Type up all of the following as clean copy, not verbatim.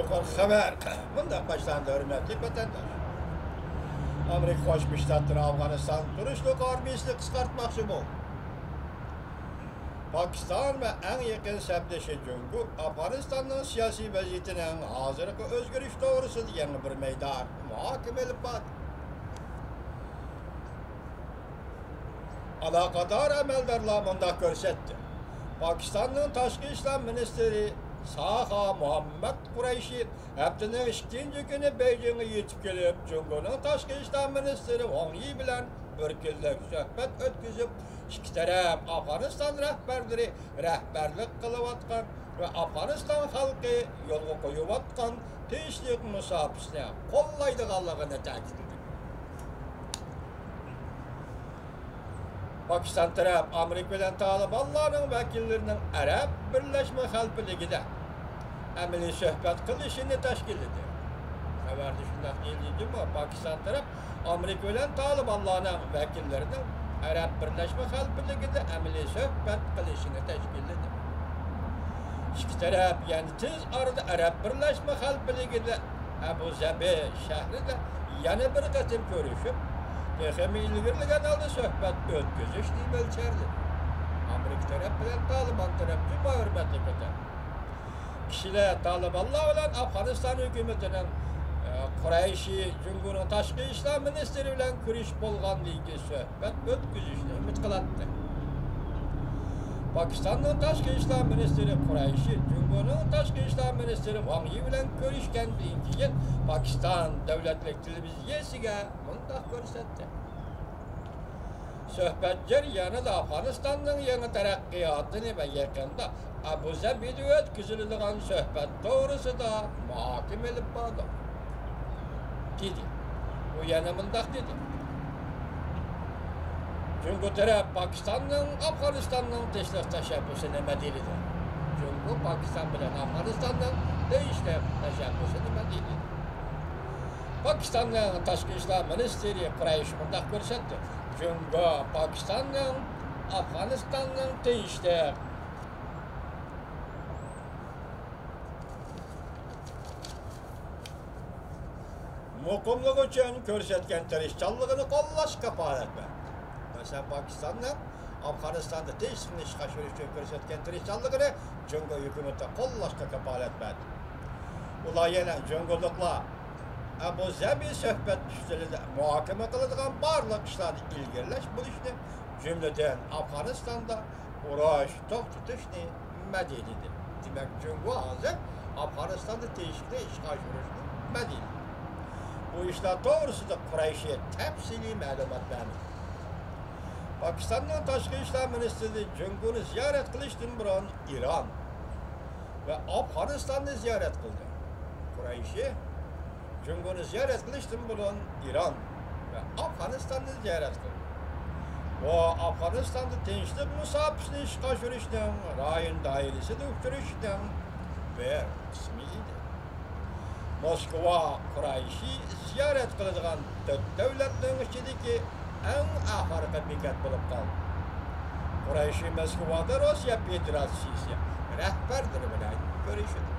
Yukarı haber. Bundan başlandı hürmetli vatandaş. Amerika Koşmuş Ştatları Afganistan turistlik armiyasını kıskartmakçı bu. Pakistan ve en yakın sebdeşi Cungu, Afganistan'ın siyasi vaziyetinin hazırlıkı özgürlük doğrusu yeni bir meydan muhakemeli var. Alakadar əməldarlar bunda göstərdi. Pakistanın Təşqi İşlər Ministri Saha Muhammed Qureyşi həftənin ikinci günü Beijing'e yetib gelib, Cungunun Təşqi İşlər Ministri Wang Yi bilan örgüzlük söhbət ötküzüb, iki tərəf Afganistan rəhbərləri rəhbərlik qılıb atqan və Afganistan xalqı yolğa qoyub atqan tinchlik müsabiqəsini qollaydığanlığını təkid etdi. Pakistan taraf Amerika bilen Talibanların vekillerinin Arap Birleşme Halkı'da əmeli söhbət qilishini təşkil edir. Xəbərdə şundaq deyildi mi? Pakistan taraf Amerika bilen Talibanların vekillerinin Arap Birleşme Halkı'da əmeli söhbət qilishini təşkil edir. İki taraf yani tez arada Arap Birleşme Halkı'da Abu Zabi şehrinde yana bir qatım görüşüp Texemi ilgirligen aldı söhbət ötküzüşdü ölçerdi. Amerika taraf bilen Taliban taraf cüma hürmetli kadar. Kişiler Talibanlar bilen Afganistan hükümetinin Qureyşi Cungunun Təşqi İşlər Ministri bilen kürüş bolğan deyki söhbət ötküzüşdü ümit qılattı. Pakistan'ın Təşqi İşlər Ministri Qureyşi Cungunun Təşqi İşlər Ministri Wang Yi bilen görüşken deyince Pakistan devletlik televiziyesiga mundaq gösterdi. Söhbət jarayonida Afganistan'ın yeni taraqqiyotini ve yakında Abu Zabi'de ötküzülüdüğün söhbət doğrusida muhakeme edip bağdı. Dedi. O yana mundaq dedi. Çünkü taraf Pakistan'ın Afganistan'ın teşvik teşebbüsü nime değildir. Çünkü Pakistan bilen Afganistan'ın teşvik teşebbüsü nime değildir. Pakistan'ın Təşqi İşlər Ministri Qureyş mundaq gösterdi. Çünkü Pakistan'ın Afganistan'ın teşvik muqimlik için gösterken tirişçanlığını qollash kafalet ver. Mesela Pakistan'ın Afganistan'da teşvikini çıkartmak için gösterken tirişçanlığını Cungu hükümeti qollashga kafalet verdi. Ular yana Cunguluklar Abu Zabi söhbət üstəlində muhakimə qılınğan barlıq işləri ilgirləş bu işni cümlədən Afganistan'da uğraş, toxtutuşni mədəlidir. Demək, Cungu hazır Afganistan'da teşvikli işgal yürüyüşünü mədəlidir. Bu işler doğrusu da Qureyş'e təfsili məlumat verdi. Pakistan'ın Təşqi İşlər Ministri Cungun'u ziyaret kılıştın buran İran ve Afganistan'ı ziyaret kıldı. Qureyş'i Cungun'u ziyaret kılıştın buran İran ve Afganistan'ı ziyaret kıldı. Bu Afganistan'da tinchlik müsabiqəsini işgal yürüyüşünün rayon dairesi de uçturuşunun bir kısmıydı. Moskva Qureyş'i ziyaret kıldıgan devletlerin içindeki en ahırkı bekat bulup kaldı. Qureyş'i Moskva'da Rusya Federasyası rəhbərdir bilen görüşüdü.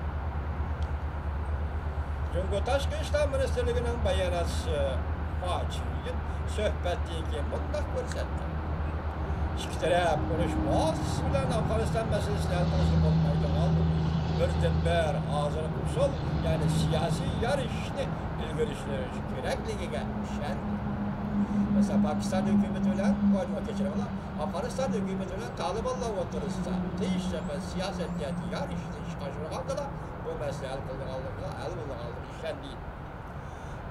Cungu Təşqi İşlər Ministerliğinin bayanatçısı Façi'nin söhbətdeki mundaq gösterdi. İki taraf konuşmaz bilen Afganistan meselesini el konuşup olmaydı. Birden-bir hazırlık usul yani siyasi yarışını ilgilişleri gerekliğine şendi. Mesela Pakistan hükümeti bilen koyma geçirenler, Afganistan hükümeti bilen Talibanlar oturursa teşvik ve siyasetiyeti yarışını çıkartırlardı bu mesele el kıldığı şendi.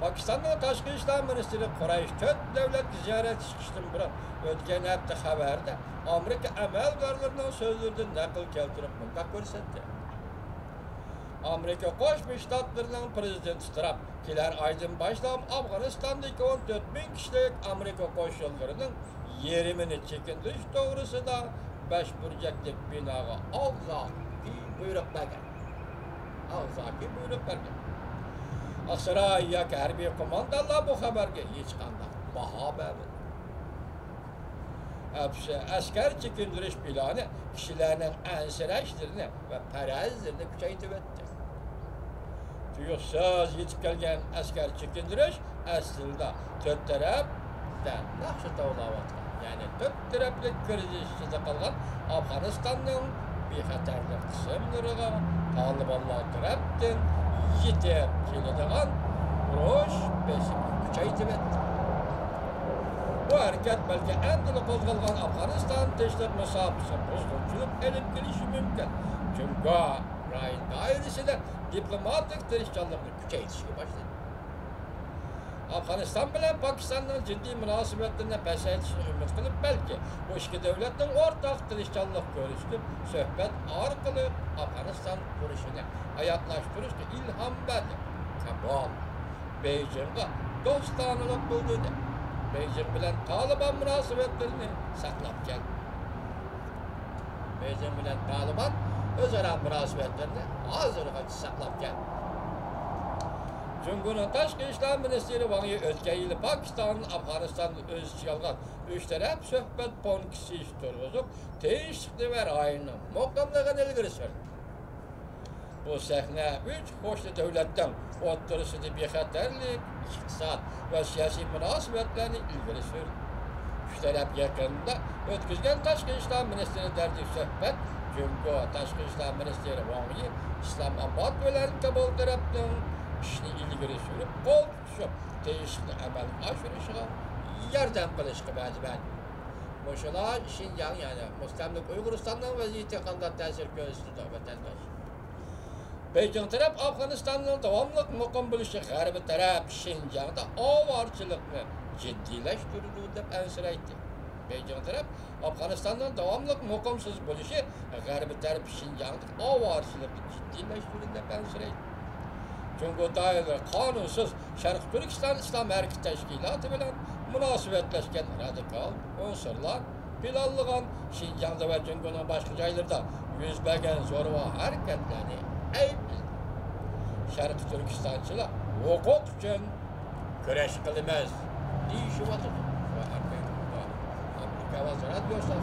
Pakistan'ın Təşqi İşlər Ministri Qureyş 4 devlet ziyaret çıkıştın bura ötken hafta haberde Amerika əməldarlarının sözlerden nakil keltirip mundaq gösterdi. Amerika Qoşmuş Ştatlarının prezidenti Trump keler aydan başlam Afganistan'daki 14.000 kişilik Amerika koşullarının yerimini çekindiriş doğrusu da 5 burcaklık binaga ağzaki buyruk vergen. Ağzaki buyruk vergen. Aksaray yoki harbiy qo'mondonlar bu xabarga hech qanday baho bermadi. Askar chekindirish plani kishilarning ansirashlarini va parazlarini kuchaytirib o'tdi. tuyuqsiz yetib kelgan askar chekindirish aslida to'rt tarafdan naqshi tovlayotgan, ya'ni to'rt tarafli kirish ichida qolgan Afg'onistonning bexatarlik qismlariga Talibanlar tarafdan yetib keladigan urush besimi kuchaytirib etdi. Bu harakat balki endi qo'zg'algan Afg'oniston tinchlik musobaqasi buzg'unchilik elib kelishi mumkin. Chunki rayon doirasida diplomatik tirishchanlikni kuchaytirishga boshladi. Afg'oniston bilan Pokistonning jiddiy munosabatlarini pasaytirishni umid qilib, balki bu ikki davlatning o'rtaq tirishchanlik ko'rishib, suhbat orqali Afg'oniston urushini hayotlashtirishga ilhom berdi. Kabul Beijingga do'stonalik bildirdi. Beijing bilan Taliban munosabatlarini saqlab keldi. Beijing bilan Taliban o'zaro munosabatlarini hozirgacha saqlab keldi. Cumhuriyet Tashqi ishlar ministri Wang Yi o'tgan yil Pokiston, Afg'onistonni o'z ichiga olgan uch taraf suhbat punkti turg'izib, tinchlikni va rayonning muqimligini ilgari surdi. Bu sahna uch qo'shni davlatdan o'rtasida bexatarlik, iqtisod va siyosiy munosabatlarni ilgari surdi. Uch taraf yaqinda o'tkazgan tashqi ishlar ministri darajali suhbat Cumhuriyet Tashqi ishlar ministri Wang Yi Islomobod bilan Kabul tarafdan ishni ilgari surib, qo'l tushib, tinchlikni amalga oshirishga yordam qilishga majbur. Masalan, Xinjiang, ya'ni mustamlik Uyg'uristonning vaziyatiga qanday ta'sir ko'rsatdi vatandosh. Beijing taraf Afg'onistonning davomli muqim bo'lishi, g'arbi taraf Xinjiangda ovorchilikni jiddiylashtirish deb ansiraydi. Beijing taraf Afg'onistonning davomli muqimsiz bo'lishi, g'arbi taraf Xinjiangda ovorchilikni jiddiylashtirish deb ansiraydi. Cumhuriyet doiralari qonunsiz Sharq Turkiston Islom Harakati tashkiloti bilan munosabatlashgan radikal unsurlar planlagan Xinjiangda va Cumhuriyetning boshqa joylarida yuz bergan zo'rva harakatlarni aybladi. Sharq Turkistonchilar huquq uchun kurash qilamiz deyishyapti. Amerika va Radyosi